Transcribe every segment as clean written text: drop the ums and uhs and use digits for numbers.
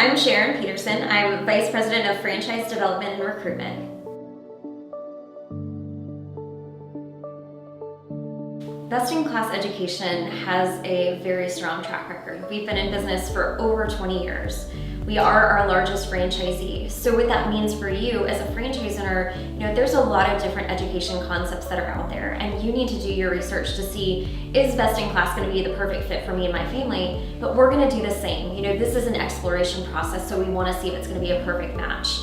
I'm Sharon Peterson. I'm Vice President of Franchise Development and Recruitment. Best-in-class education has a very strong track record. We've been in business for over 20 years. We are our largest franchisee. So what that means for you as a franchise owner, there's a lot of different education concepts that are out there, and you need to do your research to see, is best-in-class going to be the perfect fit for me and my family? But we're going to do the same. This is an exploration process, so we want to see if it's going to be a perfect match.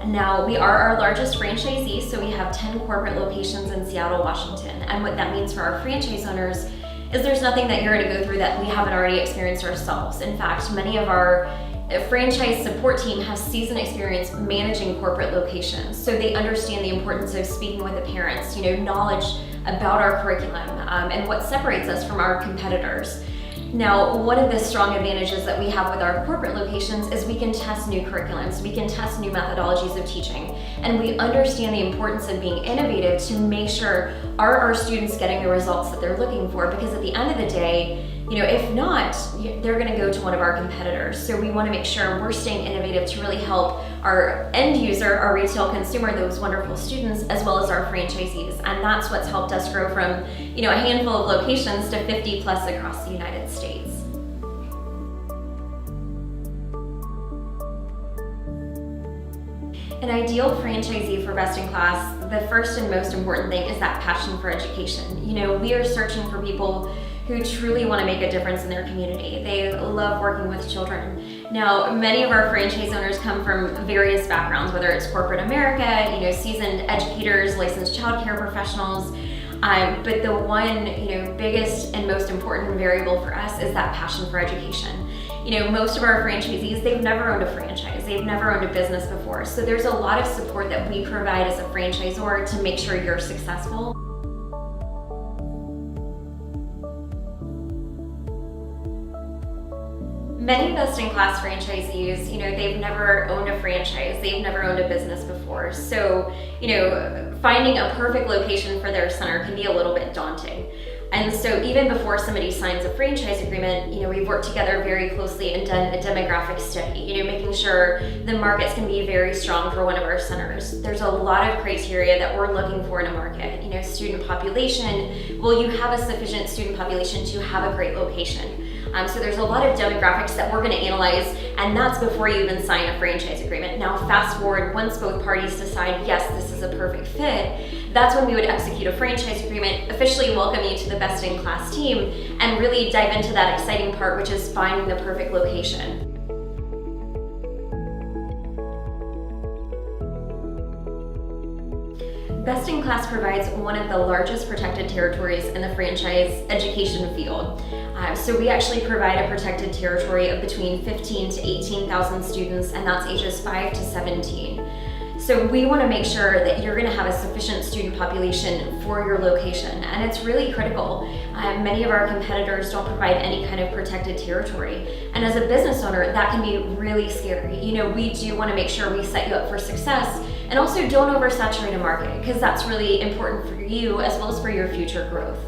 Now, we are our largest franchisee, so we have 10 corporate locations in Seattle, Washington. And what that means for our franchise owners is there's nothing that you're going to go through that we haven't already experienced ourselves. In fact, many of our franchise support team has seasoned experience managing corporate locations, so they understand the importance of speaking with the parents, knowledge about our curriculum, and what separates us from our competitors. Now, one of the strong advantages that we have with our corporate locations is we can test new curriculums, we can test new methodologies of teaching, and we understand the importance of being innovative to make sure are our students getting the results that they're looking for, because at the end of the day, if not, they're going to go to one of our competitors. So we want to make sure we're staying innovative to really help our end user, our retail consumer, those wonderful students, as well as our franchisees. And that's what's helped us grow from, a handful of locations to 50 plus across the United States. An ideal franchisee for best-in-class, the first and most important thing is that passion for education. We are searching for people who truly want to make a difference in their community. They love working with children. Now, many of our franchise owners come from various backgrounds, whether it's corporate America, seasoned educators, licensed childcare professionals, but the one, biggest and most important variable for us is that passion for education. Most of our franchisees, they've never owned a franchise, they've never owned a business before, so there's a lot of support that we provide as a franchisor to make sure you're successful. Many best-in-class franchisees, they've never owned a franchise, they've never owned a business before. So, finding a perfect location for their center can be a little bit daunting. And so even before somebody signs a franchise agreement, we've worked together very closely and done a demographic study, making sure the market's going to be very strong for one of our centers. There's a lot of criteria that we're looking for in a market. Student population, will you have a sufficient student population to have a great location? So there's a lot of demographics that we're going to analyze, and that's before you even sign a franchise agreement. Now fast forward, once both parties decide, yes, this is a perfect fit, that's when we would execute a franchise agreement, officially welcome you to the best-in-class team, and really dive into that exciting part, which is finding the perfect location. Best-in-class provides one of the largest protected territories in the franchise education field. So we actually provide a protected territory of between 15 to 18,000 students, and that's ages 5 to 17. So we want to make sure that you're going to have a sufficient student population for your location, and it's really critical. Many of our competitors don't provide any kind of protected territory, and as a business owner, that can be really scary. We do want to make sure we set you up for success, and also don't oversaturate a market, because that's really important for you as well as for your future growth.